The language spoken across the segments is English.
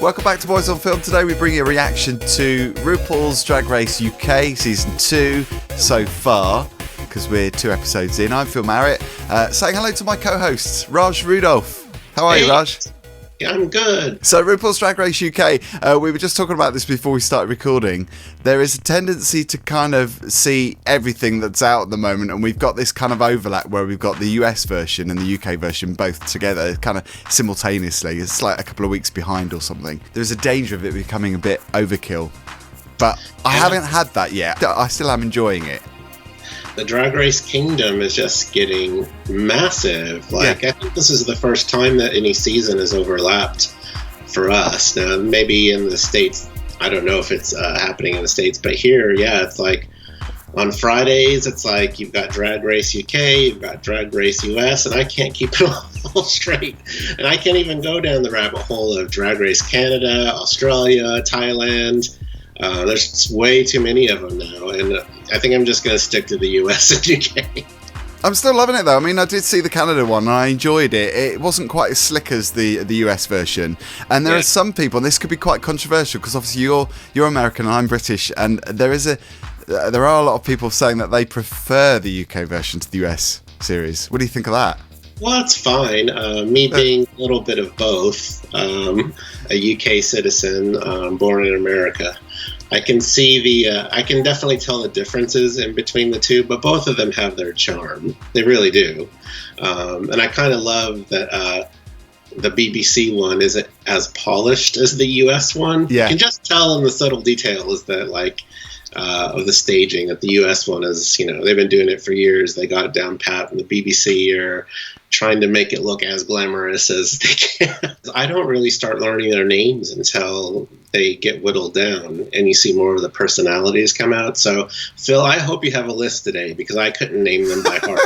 Welcome back to Boys on Film. Today we bring you a reaction to RuPaul's Drag Race UK Season 2 so far, because we're 2 episodes in. I'm Phil Marriott, saying hello to my co-hosts, Raj Rudolph. How are you, Raj? Yeah, I'm good. So RuPaul's Drag Race UK, we were just talking about this before we started recording. There is a tendency to kind of see everything that's out at the moment, and we've got this kind of overlap where we've got the US version and the UK version both together kind of simultaneously. It's like a couple of weeks behind or something. There's a danger of it becoming a bit overkill, but I haven't had that yet. I still am enjoying it. The Drag Race kingdom is just getting massive. I think this is the first time that any season has overlapped for us. Now, maybe in the States, I don't know if it's happening in the States, but here, it's like on Fridays, it's like you've got Drag Race UK, you've got Drag Race US, and I can't keep it all straight. And I can't even go down the rabbit hole of Drag Race Canada, Australia, Thailand. There's way too many of them now, and I think I'm just going to stick to the US and UK. I'm still loving it though. I mean, I did see the Canada one and I enjoyed it. It wasn't quite as slick as the US version, and there are some people, and this could be quite controversial because obviously you're American and I'm British, and there are a lot of people saying that they prefer the UK version to the US series. What do you think of that? Well, it's fine. Me being a little bit of both, a UK citizen, born in America, I can see I can definitely tell the differences in between the two, but both of them have their charm. They really do. And I kind of love that the BBC one isn't as polished as the US one. Yeah. You can just tell in the subtle details that, of the staging, that the US one is, they've been doing it for years. They got it down pat, and the BBC are trying to make it look as glamorous as they can. I don't really start learning their names until they get whittled down and you see more of the personalities come out. So, Phil, I hope you have a list today because I couldn't name them by heart.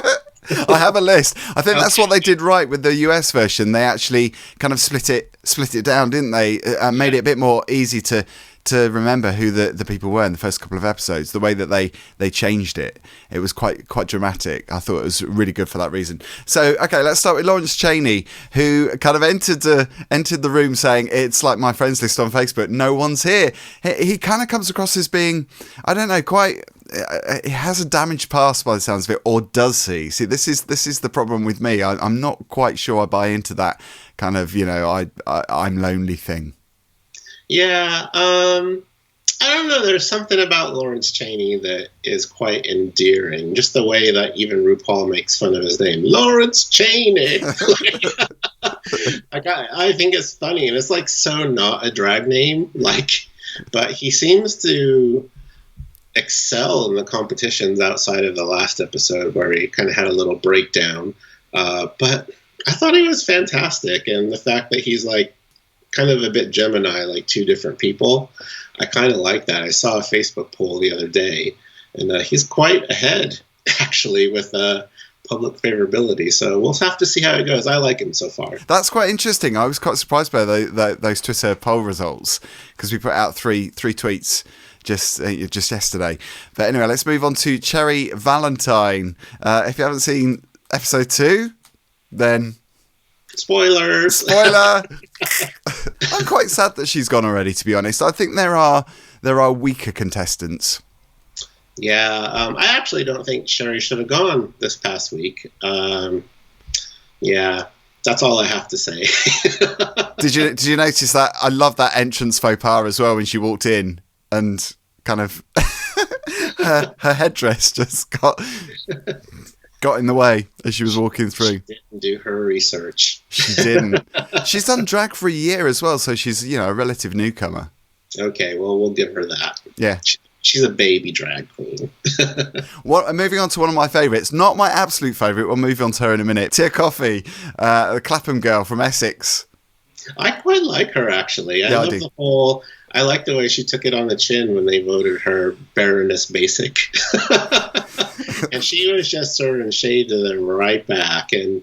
I have a list. I think that's what they did right with the US version. They actually kind of split it down, didn't they? Made it a bit more easy to remember who the people were in the first couple of episodes. The way that they changed it was quite dramatic. I thought it was really good for that reason. So, okay, let's start with Lawrence Chaney, who kind of entered the room saying, it's like my friends list on Facebook, no one's here. He kind of comes across as being, I don't know, he has a damaged past by the sounds of it, or does he? See, this is the problem with me. I'm not quite sure I buy into that kind of, I'm lonely thing. Yeah, I don't know. There's something about Lawrence Chaney that is quite endearing. Just the way that even RuPaul makes fun of his name, Lawrence Chaney. I think it's funny, and it's so not a drag name. But he seems to excel in the competitions outside of the last episode where he kind of had a little breakdown. But I thought he was fantastic, and the fact that he's kind of a bit Gemini, like two different people. I kind of like that. I saw a Facebook poll the other day, and he's quite ahead, actually, with public favorability. So we'll have to see how it goes. I like him so far. That's quite interesting. I was quite surprised by those Twitter poll results, because we put out three tweets just yesterday. But anyway, let's move on to Cherry Valentine. If you haven't seen episode 2, then... Spoiler! I'm quite sad that she's gone already, to be honest. I think there are weaker contestants. Yeah, I actually don't think Sherry should have gone this past week. Yeah, that's all I have to say. Did you notice that? I love that entrance faux pas as well when she walked in and kind of her headdress just got in the way as she was walking through. She didn't do her research. She didn't. She's done drag for a year as well, so she's, a relative newcomer. Okay, well, we'll give her that. Yeah. She's a baby drag queen. Moving on to one of my favourites, not my absolute favourite, we'll move on to her in a minute. Tia Coffey, the Clapham girl from Essex. I quite like her, actually. I love I like the way she took it on the chin when they voted her Baroness Basic. And she was just throwing shade to them right back. And,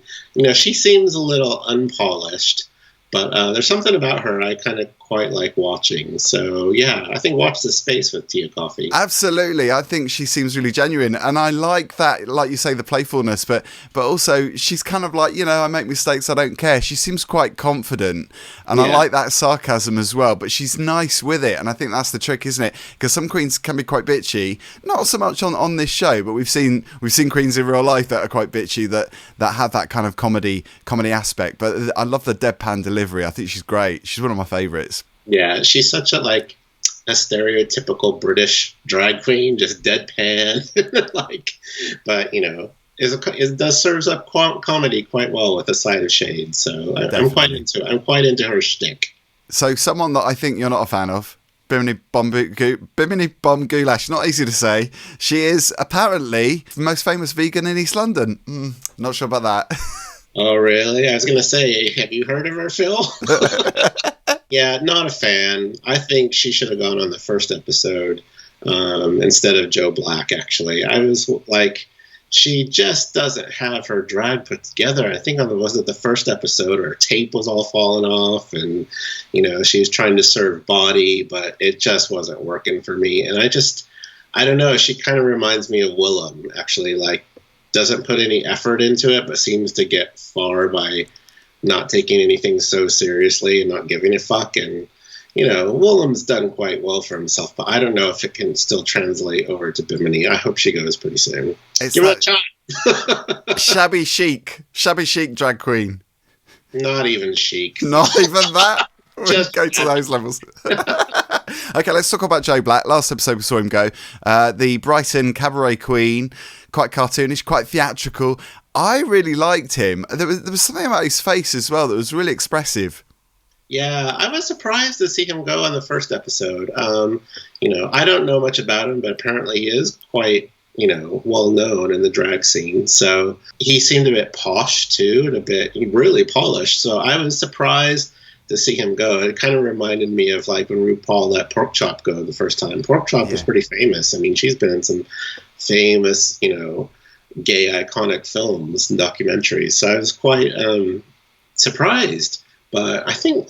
she seems a little unpolished, but there's something about her I kind of quite like watching. So yeah, I think watch this space with Tia Coffee. Absolutely. I think she seems really genuine, and I like that, like you say, the playfulness, but also she's kind of like, I make mistakes, I don't care. She seems quite confident, and I like that sarcasm as well, but she's nice with it, and I think that's the trick, isn't it? Because some queens can be quite bitchy, not so much on this show, but we've seen queens in real life that are quite bitchy, that have that kind of comedy aspect. But I love the deadpan delivery. I think she's great. She's one of my favourites. Yeah, she's such a stereotypical British drag queen, just deadpan, but it does serves up comedy quite well with a side of shade. So I'm quite into it. I'm quite into her shtick. So someone that I think you're not a fan of, Bimini Bum Goulash, not easy to say. She is apparently the most famous vegan in East London. Not sure about that. Oh, really? I was going to say, have you heard of her, Phil? Yeah, not a fan. I think she should have gone on the first episode instead of Joe Black, actually. I was like, she just doesn't have her drag put together. I think was it the first episode, her tape was all falling off, and, she was trying to serve body, but it just wasn't working for me. And I don't know, she kind of reminds me of Willem, actually, doesn't put any effort into it, but seems to get far by not taking anything so seriously and not giving a fuck. And, Willem's done quite well for himself, but I don't know if it can still translate over to Bimini. I hope she goes pretty soon. Give her a shot. Shabby chic drag queen. Not even chic. Not even that? Just go to those levels. Okay, let's talk about Joe Black. Last episode we saw him go. The Brighton cabaret queen, quite cartoonish, quite theatrical. I really liked him. There was something about his face as well that was really expressive. Yeah, I was surprised to see him go on the first episode. I don't know much about him, but apparently he is quite, well known in the drag scene. So he seemed a bit posh too, and a bit really polished. So I was surprised to see him go. It kind of reminded me of when RuPaul let Pork Chop go the first time. Pork Chop was pretty famous. I mean, she's been in some famous, gay iconic films and documentaries. So I was quite surprised. But I think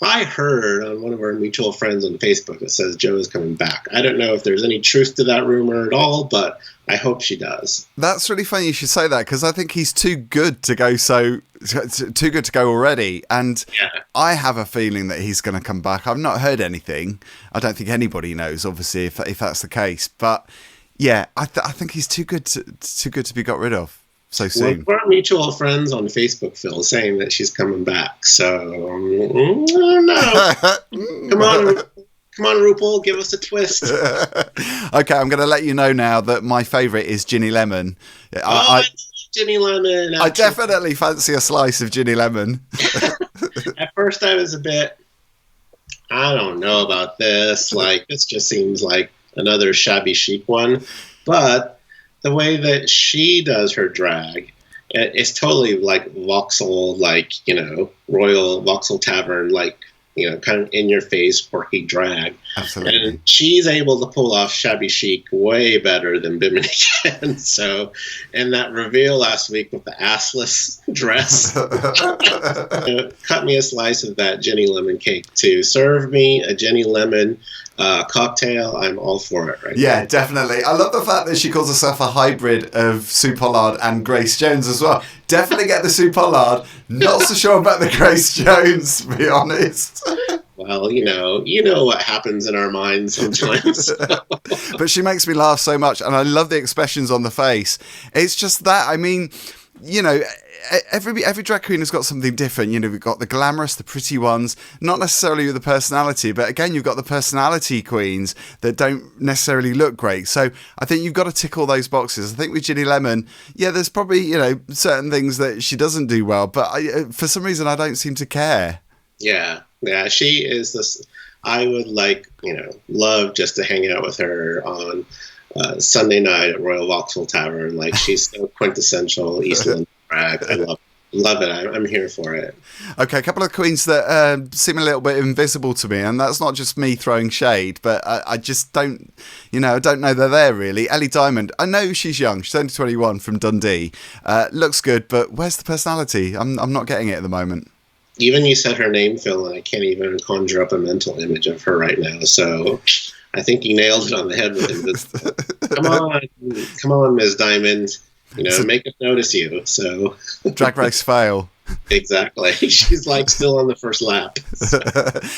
I heard on one of our mutual friends on Facebook that says Joe is coming back. I don't know if there's any truth to that rumor at all, but I hope she does. That's really funny you should say that, because I think he's too good to go too good to go already. And I have a feeling that he's going to come back. I've not heard anything. I don't think anybody knows, obviously, if that's the case. But yeah, I think he's too good to be got rid of so soon. Well, we're mutual friends on Facebook, Phil, saying that she's coming back. So, I don't know. Come on, RuPaul, give us a twist. Okay, I'm going to let you know now that my favourite is Ginny Lemon. Ginny Lemon. I definitely fancy a slice of Ginny Lemon. At first, I was a bit, I don't know about this. This just seems like another shabby chic one. But the way that she does her drag, it's totally like Vauxhall, Royal Vauxhall Tavern, kind of in your face, quirky drag. Absolutely. And she's able to pull off shabby chic way better than Bimini can. So, and that reveal last week with the assless dress, cut me a slice of that Jenny Lemon cake too. Serve me a Jenny Lemon cocktail. I'm all for it right now. Definitely. I love the fact that she calls herself a hybrid of Sue Pollard and Grace Jones as well. Definitely get the Sue Pollard. Not so sure about the Grace Jones, to be honest. Well, you know what happens in our minds sometimes. But she makes me laugh so much, and I love the expressions on the face. It's just that, I mean, every drag queen has got something different. We've got the glamorous, the pretty ones, not necessarily with the personality, but again, you've got the personality queens that don't necessarily look great. So I think you've got to tick all those boxes. I think with Ginny Lemon, there's probably, certain things that she doesn't do well, but for some reason, I don't seem to care. Yeah, she is this. I would love just to hang out with her on Sunday night at Royal Vauxhall Tavern. She's so quintessential East London drag. I love it. I'm here for it. Okay, a couple of queens that seem a little bit invisible to me, and that's not just me throwing shade, but I just don't, I don't know they're there really. Ellie Diamond, I know she's young. She's only 21 from Dundee. Looks good, but where's the personality? I'm not getting it at the moment. Even you said her name, Phil, and I can't even conjure up a mental image of her right now. So I think you nailed it on the head with Invisible. Come on, Ms. Diamond. Make us notice you. So Drag Race fail. Exactly. She's like still on the first lap. So.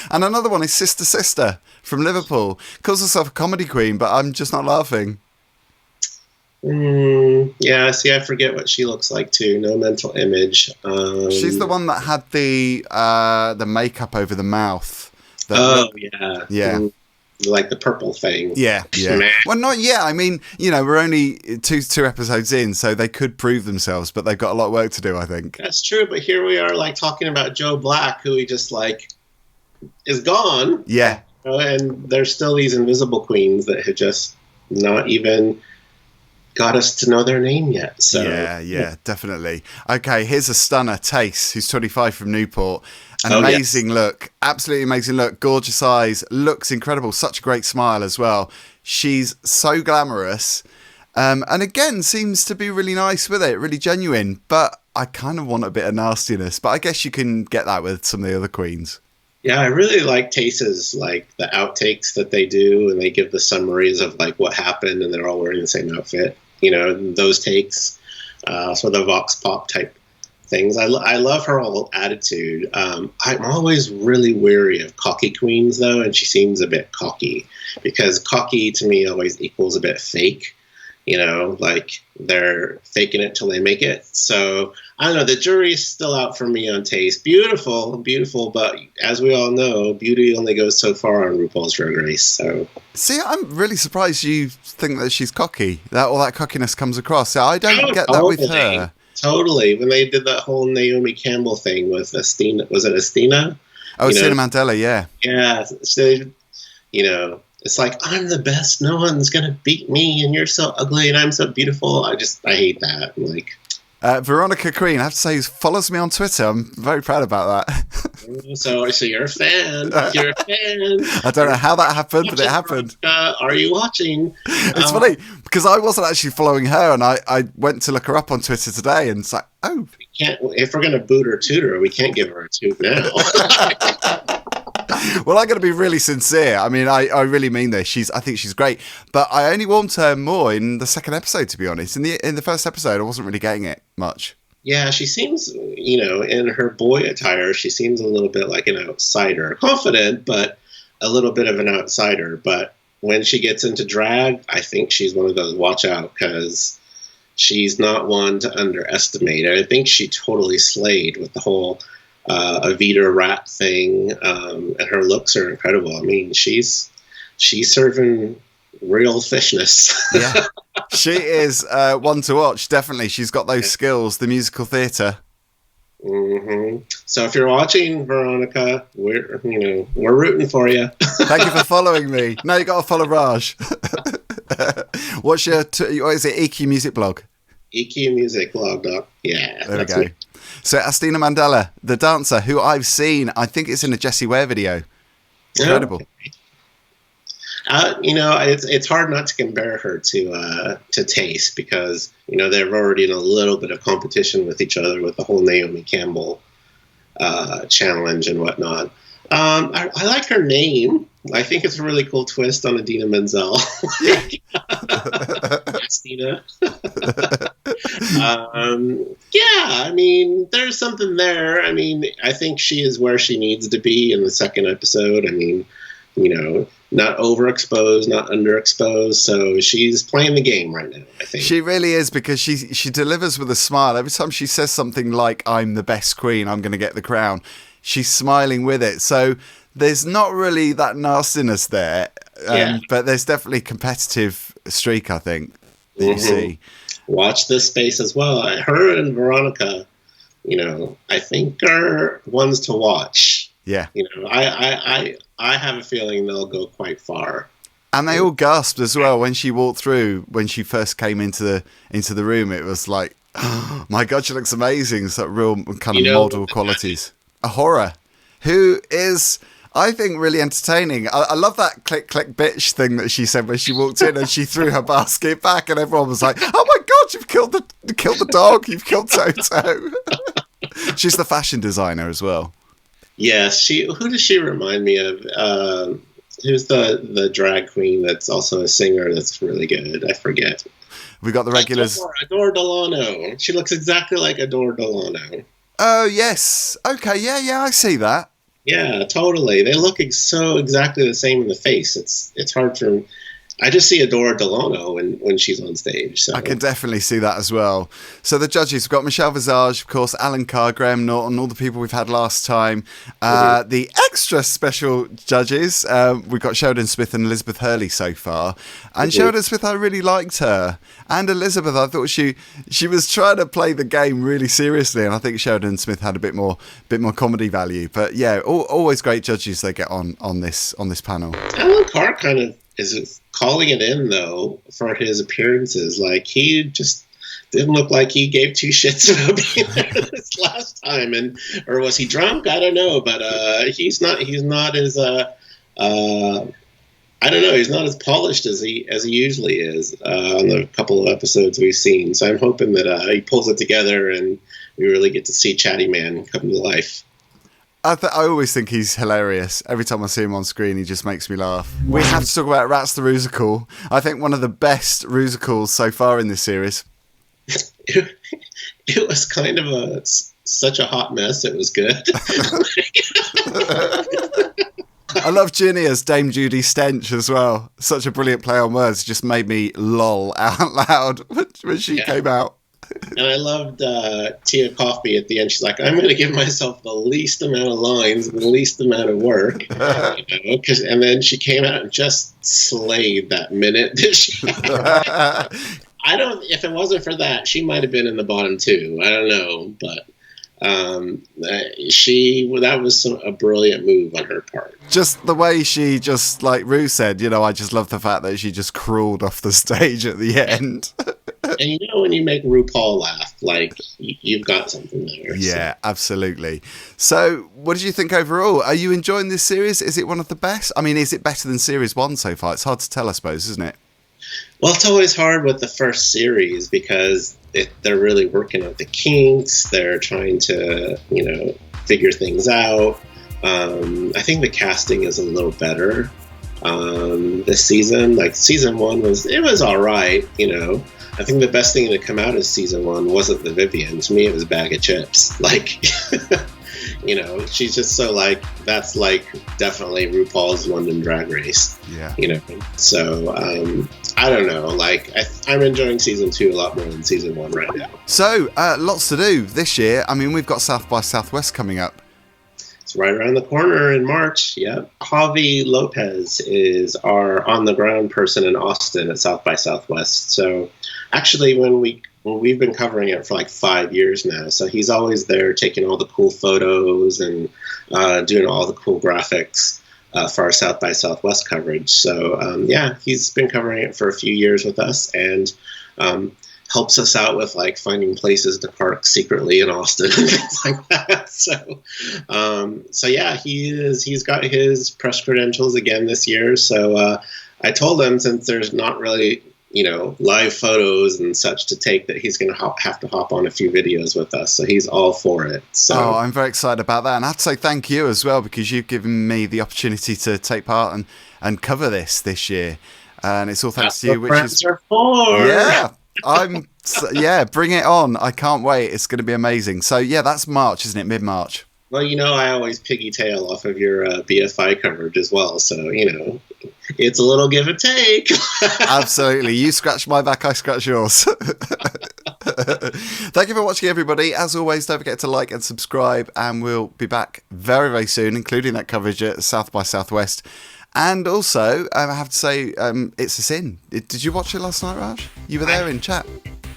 And another one is Sister Sister from Liverpool. Calls herself a comedy queen, but I'm just not laughing. Yeah, see, I forget what she looks like too. No mental image. She's the one that had the makeup over the mouth. Yeah. Yeah. Like the purple thing. Yeah. Well, not yet. I mean, we're only two episodes in, so they could prove themselves, but they've got a lot of work to do, I think. That's true, but here we are, like, talking about Joe Black, who he just, like, is gone. Yeah. And there's still these invisible queens that have just not even got us to know their name yet. So Yeah, definitely. Okay, here's a stunner, Tace, who's 25 from Newport. Amazing look, absolutely amazing look, gorgeous eyes, looks incredible, such a great smile as well. She's so glamorous, and again seems to be really nice with it, really genuine, but I kind of want a bit of nastiness, but I guess you can get that with some of the other queens. Yeah, I really like Tace's, like, the outtakes that they do, and they give the summaries of, like, what happened, and they're all wearing the same outfit. Those takes, sort of vox pop type things. I love her whole attitude. I'm always really wary of cocky queens, though, and she seems a bit cocky, because cocky to me always equals a bit fake. Like they're faking it till they make it. So I don't know. The jury's still out for me on Taste. Beautiful, but as we all know, beauty only goes so far on RuPaul's Drag Race. So see, I'm really surprised you think that she's cocky. That all that cockiness comes across. I don't get that with her. Totally. When they did that whole Naomi Campbell thing with Astina, was it Astina? Oh, Astina Mandela, yeah. Yeah. So, it's like, I'm the best. No one's going to beat me. And you're so ugly and I'm so beautiful. I hate that. I'm like, Veronica Green, I have to say, follows me on Twitter. I'm very proud about that. So you're a fan. You're a fan. I don't know how that happened, but it happened. Are you watching? It's funny because I wasn't actually following her, and I went to look her up on Twitter today, and it's like, oh. We can't, if we're going to boot or toot her, we can't give her a toot now. Well, I'm going to be really sincere. I mean, I really mean this. I think she's great, but I only warmed her more in the second episode, to be honest. In the first episode, I wasn't really getting it much. Yeah, she seems, in her boy attire, she seems a little bit like an outsider. Confident, but a little bit of an outsider. But when she gets into drag, I think she's one of those watch out, because she's not one to underestimate. I think she totally slayed with the whole Evita rat thing, and her looks are incredible. I mean, she's serving real fishness. Yeah, she is one to watch. Definitely, she's got those skills. The musical theatre. Mm-hmm. So if you're watching, Veronica, we're rooting for you. Thank you for following me. Now you got to follow Raj. What's your what is it? EQ Music Blog. EQ Music Blog. Yeah, there we go. So Astina Mandela, the dancer, who I've seen, I think it's in a Jessie Ware video. Incredible. It's hard not to compare her to Taste, because they're already in a little bit of competition with each other with the whole Naomi Campbell challenge and whatnot. I like her name. I think it's a really cool twist on Idina Menzel. Astina. I mean, there's something there. I mean, I think she is where she needs to be in the second episode. I mean, not overexposed, not underexposed. So she's playing the game right now, I think. She really is, because she delivers with a smile. Every time she says something like, I'm the best queen, I'm going to get the crown, she's smiling with it. So there's not really that nastiness there, but there's definitely competitive streak, I think, that you see. Watch this space as well. Her and Veronica, I think are ones to watch. Yeah. I have a feeling they'll go quite far. And they all gasped as well when she walked through, when she first came into the room. It was like, oh my God, she looks amazing. It's like real kind of model qualities. A horror who is, I think, really entertaining. I love that click, click, bitch thing that she said when she walked in and she threw her basket back and everyone was like, oh my God, you've killed the dog. You've killed Toto. She's the fashion designer as well. Yes, who does she remind me of? Who's the drag queen that's also a singer that's really good? I forget. We got the regulars. Adore Delano. She looks exactly like Adore Delano. Oh, yes. Okay, yeah, I see that. Yeah, totally. They look so exactly the same in the face. It's hard for... I just see Adora Delano when she's on stage. So. I can definitely see that as well. So the judges, we've got Michelle Visage, of course, Alan Carr, Graham Norton, all the people we've had last time. The extra special judges, we've got Sheldon Smith and Elizabeth Hurley so far. And Sheldon Smith, I really liked her. And Elizabeth, I thought she was trying to play the game really seriously. And I think Sheldon Smith had a bit more comedy value. But yeah, always great judges they get on this panel. Alan Carr kind of is calling it in, though, for his appearances. Like, he just didn't look like he gave two shits about being there this last time. Or was he drunk? I don't know. But he's not as I don't know. He's not as polished as he usually is on the couple of episodes we've seen. So I'm hoping that he pulls it together and we really get to see Chatty Man come to life. I always think he's hilarious. Every time I see him on screen, he just makes me laugh. We have to talk about Rats the Rusical. I think one of the best Rusicals so far in this series. It was kind of such a hot mess. It was good. I love Ginny as Dame Judi Stench as well. Such a brilliant play on words. Just made me lol out loud when she came out. And I loved Tia Coffey at the end. She's like, I'm going to give myself the least amount of lines and the least amount of work. And then she came out and just slayed that minute. If it wasn't for that, she might have been in the bottom two. I don't know. But that was a brilliant move on her part. Just the way she just, like Rue said, I just love the fact that she just crawled off the stage at the end. And when you make RuPaul laugh, like, you've got something there. Yeah, absolutely. So, what did you think overall? Are you enjoying this series? Is it one of the best? I mean, is it better than series 1 so far? It's hard to tell, I suppose, isn't it? Well, it's always hard with the first series because they're really working out the kinks. They're trying to, figure things out. I think the casting is a little better this season. Like, season 1 was all right, I think the best thing to come out of season 1 wasn't the Vivian. To me, it was a bag of chips. Like, she's just so like, that's like definitely RuPaul's London Drag Race. Yeah. So I don't know. Like, I'm enjoying season 2 a lot more than season 1 right now. So lots to do this year. I mean, we've got South by Southwest coming up. It's right around the corner in March. Yeah. Javi Lopez is our on-the-ground person in Austin at South by Southwest. So actually, when we've been covering it for like 5 years now, so he's always there taking all the cool photos and doing all the cool graphics for our South by Southwest coverage. So he's been covering it for a few years with us and helps us out with like finding places to park secretly in Austin and things like that. So he's got his press credentials again this year. So I told him, since there's not really live photos and such to take, that he's going to have to hop on a few videos with us. So he's all for it. So I'm very excited about that. And I have to say thank you as well, because you've given me the opportunity to take part and cover this year. And it's all thanks to you, which is for. Yeah. Bring it on. I can't wait. It's going to be amazing. So yeah, that's March, isn't it? Mid-March. Well, I always piggytail off of your BFI coverage as well. So, it's a little give and take. Absolutely. You scratch my back, I scratch yours. Thank you for watching, everybody. As always, don't forget to like and subscribe, and we'll be back very, very soon, including that coverage at South by Southwest. And also, I have to say, It's a Sin. Did you watch it last night, Raj? You were there in chat.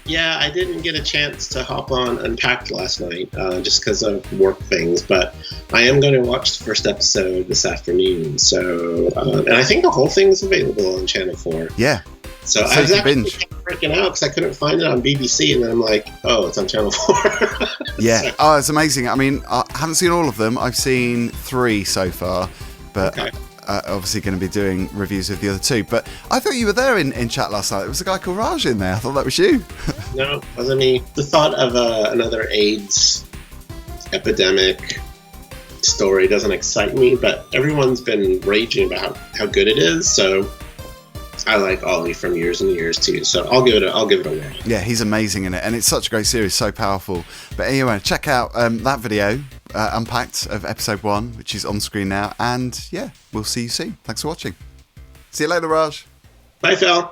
Yeah, I didn't get a chance to hop on Unpacked last night just because of work things, but I am going to watch the first episode this afternoon. So, and I think the whole thing is available on Channel 4. Yeah. So I was actually freaking out because I couldn't find it on BBC, and then I'm like, oh, it's on Channel 4. Yeah. Oh, it's amazing. I mean, I haven't seen all of them. I've seen 3 so far, but... Okay. Obviously going to be doing reviews of the other 2, but I thought you were there in chat last night. There was a guy called Raj in there. I thought that was you. No, it wasn't me. The thought of another AIDS epidemic just story doesn't excite me, but everyone's been raging about how good it is. So I like Ollie from Years and Years too. So I'll give it a win. Yeah, he's amazing in it, and it's such a great series, so powerful. But anyway, check out that video, Unpacked, of episode 1, which is on screen now. And yeah, we'll see you soon. Thanks for watching. See you later, Raj. Bye, Phil.